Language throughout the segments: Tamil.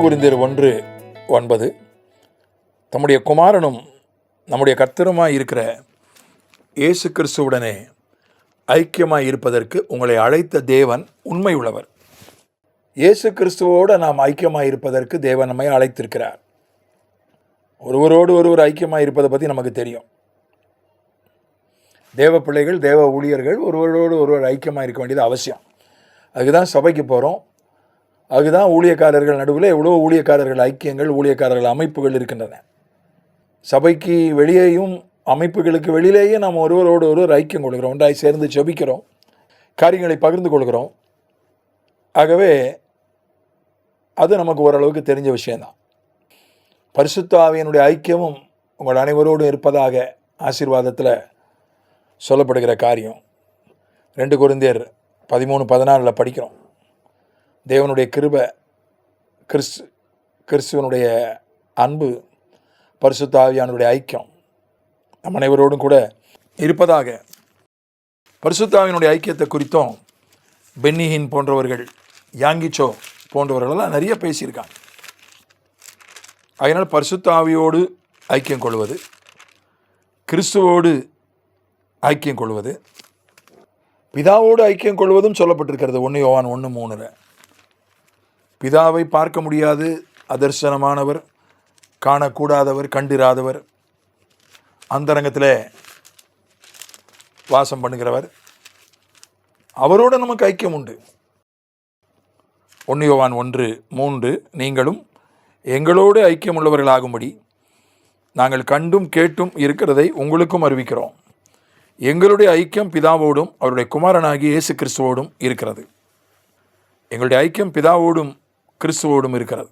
கொரிந்தியர் 1:9 தம்முடைய குமாரனும் நம்முடைய கர்த்தருமாய் இருக்கிற இயேசு கிறிஸ்துவுடனே ஐக்கியமாய் இருப்பதற்கு உங்களை அழைத்த தேவன் உண்மை உள்ளவர். இயேசு கிறிஸ்துவோடு நாம் ஐக்கியமாய் இருப்பதற்கு தேவன் நம்மை அழைத்திருக்கிறார். ஒருவரோடு ஒருவர் ஐக்கியமாய் இருப்பதை பற்றி நமக்கு தெரியும். தேவ பிள்ளைகள், தேவ ஊழியர்கள் ஒருவரோடு ஒருவர் ஐக்கியமாக இருக்க வேண்டியது அவசியம். அதுதான் சபைக்கு போகிறோம். அதுதான் ஊழியக்காரர்கள் நடுவில் எவ்வளோ ஊழியக்காரர்கள் ஐக்கியங்கள், ஊழியக்காரர்கள் அமைப்புகள் இருக்கின்றன. சபைக்கு வெளியேயும் அமைப்புகளுக்கு வெளியிலேயே நாம் ஒருவரோடு ஒருவர் ஐக்கியம் கொள்கிறோம், ஒன்றாய் சேர்ந்து ஜெபிக்கிறோம், காரியங்களை பகிர்ந்து கொள்கிறோம். ஆகவே அது நமக்கு ஓரளவுக்கு தெரிஞ்ச விஷயந்தான். பரிசுத்த ஆவியினுடைய ஐக்கியமும் உங்கள் அனைவரோடும் இருப்பதாக ஆசீர்வாதத்தில் சொல்லப்படுகிற காரியம் 2 கொரிந்தியர் 13:14 படிக்கிறோம். தேவனுடைய கிருபை, கிறிஸ்துவனுடைய அன்பு, பரிசுத்த ஆவியானுடைய ஐக்கியம் நம் அனைவரோடும் கூட இருப்பதாக. பரிசுத்த ஆவியினுடைய ஐக்கியத்தை குறித்தும் பென்னிஹின் போன்றவர்கள், யாங்கிச்சோ போன்றவர்களெல்லாம் நிறைய பேசியிருக்காங்க. அதனால் பரிசுத்த ஆவியோடு ஐக்கியம் கொள்வது, கிறிஸ்துவோடு ஐக்கியம் கொள்வது, பிதாவோடு ஐக்கியம் கொள்வதும் சொல்லப்பட்டிருக்கிறது. 1 யோவான் 1:3 பிதாவை பார்க்க முடியாது, அதர்சனமானவர், காணக்கூடாதவர், கண்டிராதவர், அந்தரங்கத்தில் வாசம் பண்ணுகிறவர், அவரோடு நமக்கு ஐக்கியம் உண்டு. 1 யோவான் 1:3 நீங்களும் எங்களோடு ஐக்கியம் உள்ளவர்களாகும்படி நாங்கள் கண்டும் கேட்டும் இருக்கிறதை உங்களுக்கும் அறிவிக்கிறோம். எங்களுடைய ஐக்கியம் பிதாவோடும் அவருடைய குமாரனாகிய இயேசு கிறிஸ்துவோடும் இருக்கிறது. எங்களுடைய ஐக்கியம் பிதாவோடும் கிறிஸ்துவோடும் இருக்கிறது.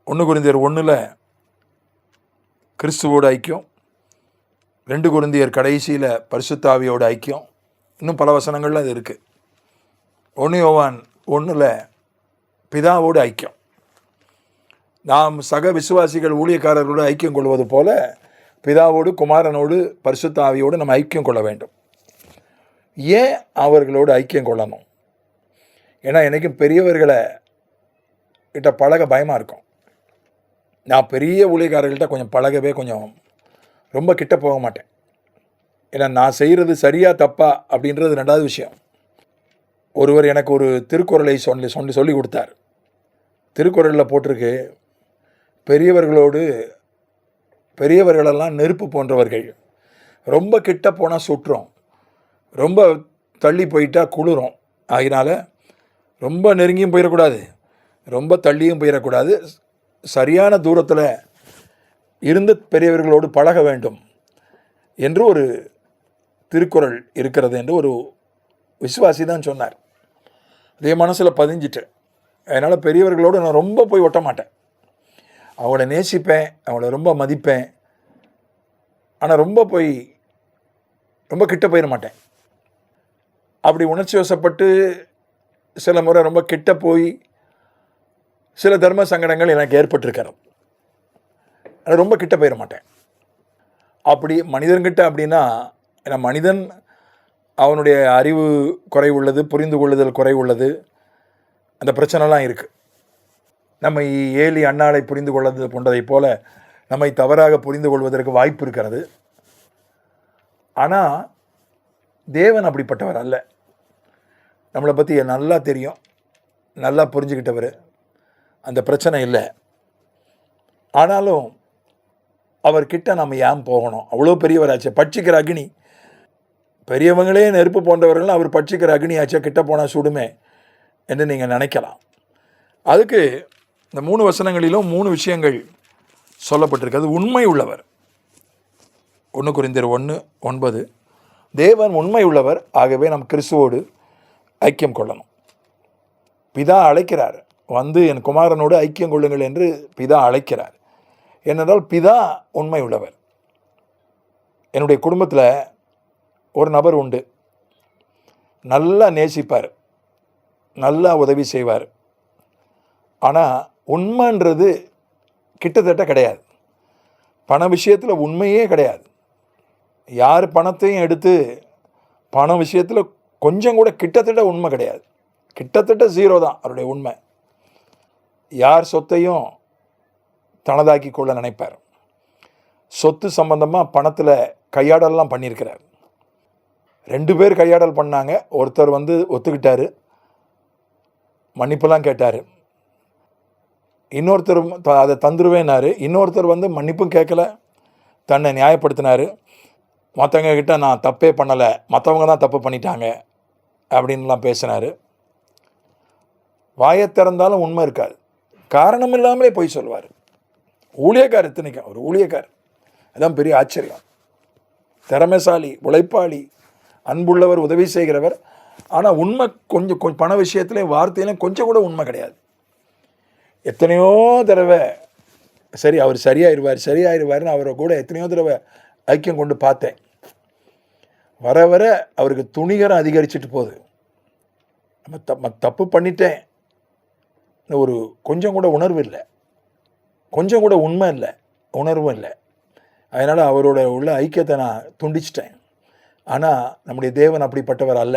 1 கொரிந்தியர் 1 கிறிஸ்துவோடு ஐக்கியம், 2 கொரிந்தியர் கடைசியில் பரிசுத்த ஆவியோட ஐக்கியம், இன்னும் பல வசனங்கள்ல அது இருக்குது. 1 யோவான் 1 பிதாவோடு ஐக்கியம். நாம் சக விசுவாசிகள் ஊழியக்காரர்களோடு ஐக்கியம் கொள்வது போல பிதாவோடு, குமாரனோடு, பரிசுத்த ஆவியோடு நம்ம ஐக்கியம் கொள்ள வேண்டும். ஏன் அவர்களோடு ஐக்கியம் கொள்ளணும்? ஏன்னா எனக்கும் பெரியவர்களை கிட்ட பழக பயமாக இருக்கும். நான் பெரிய ஊழியக்காரர்கள்ட்ட கொஞ்சம் பழகவே கொஞ்சம் ரொம்ப கிட்ட போக மாட்டேன். ஏன்னா நான் செய்கிறது சரியா தப்பா அப்படின்றது 2வது விஷயம். ஒருவர் எனக்கு ஒரு திருக்குறளை சொல்லி கொடுத்தார். திருக்குறளில் போட்டிருக்கு, பெரியவர்களெல்லாம் நெருப்பு போன்றவர்கள். ரொம்ப கிட்ட போனால் சுட்டுறோம், ரொம்ப தள்ளி போயிட்டால் குளிரும். அதனால் ரொம்ப நெருங்கியும் போயிடக்கூடாது, ரொம்ப தள்ளியும் போயிடக்கூடாது. சரியான தூரத்தில் இருந்து பெரியவர்களோடு பழக வேண்டும் என்று ஒரு திருக்குறள் இருக்கிறது என்று ஒரு விசுவாசி தான் சொன்னார். அதே மனசில் பதிஞ்சிட்டேன். அதனால் பெரியவர்களோடு நான் ரொம்ப போய் ஒட்ட மாட்டேன். அவங்கள நேசிப்பேன், அவங்கள ரொம்ப மதிப்பேன். ஆனால் ரொம்ப கிட்ட போயிட மாட்டேன். அப்படி உணர்ச்சி வசப்பட்டு சில முறை ரொம்ப கிட்ட போய் சில தர்ம சங்கடங்கள் எனக்கு ஏற்பட்டிருக்கிறது. ஆனால் ரொம்ப கிட்ட போயிட மாட்டேன். அப்படி மனிதன்கிட்ட அப்படின்னா, ஏன்னா மனிதன் அவனுடைய அறிவு குறை உள்ளது, புரிந்து கொள்ளுதல் குறை உள்ளது, அந்த பிரச்சனைலாம் இருக்குது. நம்மை ஏலி அன்னாளை புரிந்து கொள்வது போன்றதை போல நம்மை தவறாக புரிந்து கொள்வதற்கு வாய்ப்பு இருக்கிறது. ஆனால் தேவன் அப்படிப்பட்டவர் அல்ல. நம்மளை பற்றி நல்லா தெரியும், நல்லா புரிஞ்சுக்கிட்டவர், அந்த பிரச்சனை இல்லை. ஆனாலும் அவர்கிட்ட நம்ம ஏன் போகணும்? அவ்வளோ பெரியவராச்சே, பட்சிக்கிற அக்னி, பெரியவங்களே நெருப்பு போன்றவர்கள், அவர் பட்சிக்கிற அக்னி ஆச்சே, கிட்ட போனால் சுடுமே என்று நீங்கள் நினைக்கலாம். அதுக்கு இந்த 3 வசனங்களிலும் 3 விஷயங்கள் சொல்லப்பட்டிருக்கிறது. உண்மை உள்ளவர், 1 கொரிந்தியர் 1:9 தேவன் உண்மை உள்ளவர். ஆகவே நம் கிறிஸ்துவோடு ஐக்கியம் கொள்ளணும். பிதா அழைக்கிறார், வந்து என் குமாரனோடு ஐக்கியம் கொள்ளுங்கள் என்று பிதா அழைக்கிறார். ஏனென்றால் பிதா உண்மை உள்ளவர். என்னுடைய குடும்பத்தில் ஒரு நபர் உண்டு, நல்லா நேசிப்பார், நல்லா உதவி செய்வார். ஆனால் உண்மைன்றது கிட்டத்தட்ட கிடையாது. பண விஷயத்தில் உண்மையே கிடையாது. யார் பணத்தையும் எடுத்து பண விஷயத்தில் கொஞ்சம் கூட கிட்டத்தட்ட உண்மை கிடையாது. கிட்டத்தட்ட 0 தான் அவருடைய உண்மை. யார் சொத்தையும் தனதாக்கி கொள்ள நினைப்பார். சொத்து சம்பந்தமாக பணத்தில் கையாடலாம் பண்ணியிருக்கிறார். 2 பேர் கையாடல் பண்ணாங்க. ஒருத்தர் ஒத்துக்கிட்டார், மன்னிப்புலாம் கேட்டார். இன்னொருத்தர் அதை தந்துருவேன்னாரு. இன்னொருத்தர் மன்னிப்பும் கேட்கல, தன்னை நியாயப்படுத்தினார். மற்றவங்க கிட்ட நான் தப்பே பண்ணலை, மற்றவங்க தான் தப்பு பண்ணிட்டாங்க அப்படின்லாம் பேசினார். வாயை திறந்தாலும் உண்மை இருக்காது, காரணம் இல்லாமலே போய் சொல்லுவார். ஊழியக்கார் இத்தனைக்கும் ஒரு ஊழியக்கார், அதான் பெரிய ஆச்சரியம். திறமைசாலி, உழைப்பாளி, அன்புள்ளவர், உதவி செய்கிறவர். ஆனால் உண்மை கொஞ்சம் பண விஷயத்துலேயும் வார்த்தையிலையும் கொஞ்சம் கூட உண்மை கிடையாது. எத்தனையோ தடவை சரி அவர் சரியாயிருவார்னு அவரை கூட எத்தனையோ தடவை ஐக்கியம் கொண்டு பார்த்தேன். வர வர அவருக்கு துணிகரம் அதிகரிச்சுட்டு போகுது. நம்ம தப்பு பண்ணிட்டேன், ஒரு கொஞ்சம் கூட உணர்வு இல்லை, கொஞ்சம் கூட உண்மை இல்லை, உணர்வும் இல்லை. அதனால் அவரோட உள்ள ஐக்கியத்தை நான் துண்டிச்சிட்டேன். ஆனால் நம்முடைய தேவன் அப்படிப்பட்டவர் அல்ல,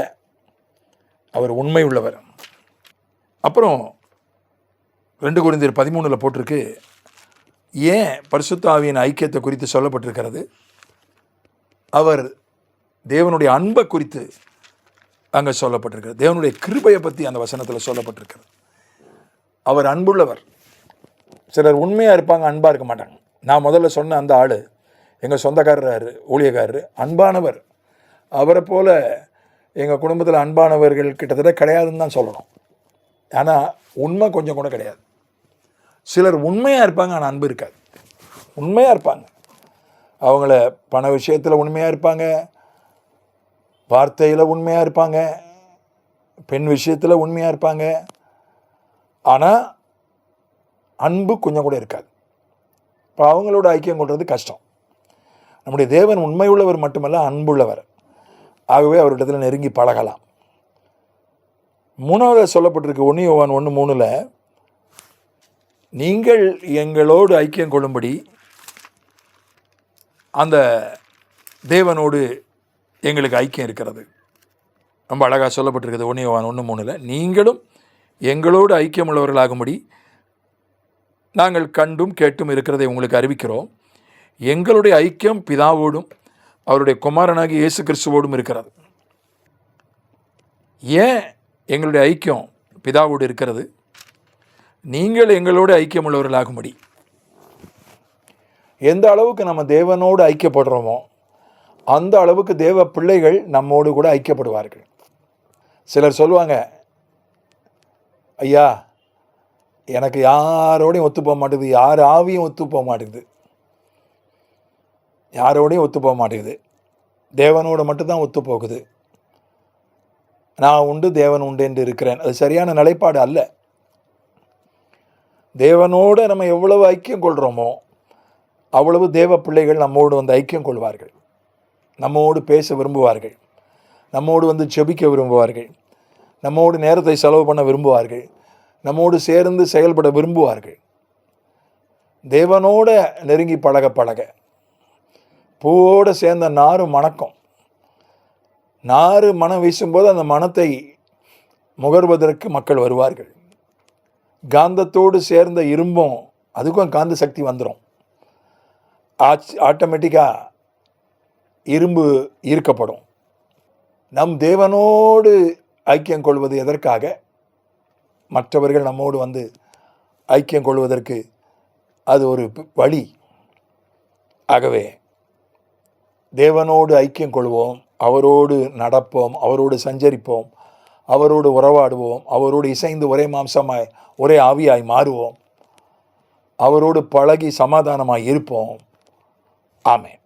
அவர் உண்மை உள்ளவர். அப்புறம் 2 கொரிந்தியர் 13 போட்டிருக்கு, ஏன் பரிசுத்த ஆவியின் ஐக்கியத்தை குறித்து சொல்லப்பட்டிருக்கிறது. அவர் தேவனுடைய அன்பை குறித்து அங்கே சொல்லப்பட்டிருக்கிறது. தேவனுடைய கிருபையை பற்றி அந்த வசனத்தில் சொல்லப்பட்டிருக்கிறது. அவர் அன்புள்ளவர். சிலர் உண்மையாக இருப்பாங்க, அன்பாக இருக்க மாட்டாங்க. நான் முதல்ல சொன்ன அந்த ஆள் எங்கள் சொந்தக்காரர், ஊழியக்காரர், அன்பானவர். அவரை போல் எங்கள் குடும்பத்தில் அன்பானவர்கள் கிட்டத்தட்ட கிடையாதுன்னு தான் சொல்லணும். ஆனால் உண்மை கொஞ்சம் கூட கிடையாது. சிலர் உண்மையாக இருப்பாங்க, ஆனால் அன்பு இருக்காது. உண்மையாக இருப்பாங்க, அவங்கள பண விஷயத்தில் உண்மையாக இருப்பாங்க, வார்த்தையில் உண்மையாக இருப்பாங்க, பெண் விஷயத்தில் உண்மையாக இருப்பாங்க. ஆனால் அன்பு கொஞ்சம் கூட இருக்காது. இப்போ அவங்களோட ஐக்கியம் கொள்வது கஷ்டம். நம்முடைய தேவன் உண்மை உள்ளவர் மட்டுமல்ல, அன்புள்ளவர். ஆகவே அவரிடத்தில் நெருங்கி பழகலாம். 3வது சொல்லப்பட்டிருக்கு 1 யோவான் 1:3, நீங்கள் எங்களோடு ஐக்கியம் கொள்ளும்படி அந்த தேவனோடு எங்களுக்கு ஐக்கியம் இருக்கிறது. ரொம்ப அழகாக சொல்லப்பட்டிருக்குது 1 யோவான் 1:3, நீங்களும் எங்களோடு ஐக்கியம் உள்ளவர்களாகும்படி நாங்கள் கண்டும் கேட்டும் இருக்கிறதை உங்களுக்கு அறிவிக்கிறோம். எங்களுடைய ஐக்கியம் பிதாவோடும் அவருடைய குமாரனாகிய இயேசு கிறிஸ்துவோடும் இருக்கிறது. ஏன் எங்களுடைய ஐக்கியம் பிதாவோடு இருக்கிறது? நீங்கள் எங்களோடு ஐக்கியம் உள்ளவர்களாகும்படி. எந்த அளவுக்கு நம்ம தேவனோடு ஐக்கியப்படுறோமோ அந்த அளவுக்கு தேவ பிள்ளைகள் நம்மோடு கூட ஐக்கியப்படுவார்கள். சிலர் சொல்லுவாங்க, ஐயா எனக்கு யாரோடையும் ஒத்து போக மாட்டேங்குது, யார் ஆவியும் ஒத்து போக மாட்டேங்குது, யாரோடையும் ஒத்து போக மாட்டேங்குது, தேவனோடு மட்டும்தான் ஒத்து போகுது, நான் உண்டு தேவன் உண்டு என்று இருக்கிறேன். அது சரியான நிலைப்பாடு அல்ல. தேவனோடு நம்ம எவ்வளவு ஐக்கியம் கொள்கிறோமோ அவ்வளவு தேவ பிள்ளைகள் நம்மோடு ஐக்கியம் கொள்வார்கள், நம்மோடு பேச விரும்புவார்கள், நம்மோடு ஜெபிக்க விரும்புவார்கள், நம்மோடு நேரத்தை செலவு பண்ண விரும்புவார்கள், நம்மோடு சேர்ந்து செயல்பட விரும்புவார்கள். தேவனோட நெருங்கி பழக பழக பூவோடு சேர்ந்த நாறு மணக்கும். நாறு மனம் வீசும்போது அந்த மனத்தை முகர்வதற்கு மக்கள் வருவார்கள். காந்தத்தோடு சேர்ந்த இரும்பும் அதுக்கும் காந்த சக்தி வந்துடும். ஆட்டோமேட்டிக்காக இரும்பு ஈர்க்கப்படும். நம் தேவனோடு ஐக்கியம் கொள்வது எதற்காக? மற்றவர்கள் நம்மோடு ஐக்கியம் கொள்வதற்கு அது ஒரு வழி. ஆகவே தேவனோடு ஐக்கியம் கொள்வோம், அவரோடு நடப்போம், அவரோடு சஞ்சரிப்போம், அவரோடு உறவாடுவோம், அவரோடு இசைந்து ஒரே மாம்சமாய் ஒரே ஆவியாய் மாறுவோம், அவரோடு பழகி சமாதானமாய் இருப்போம். ஆமென்.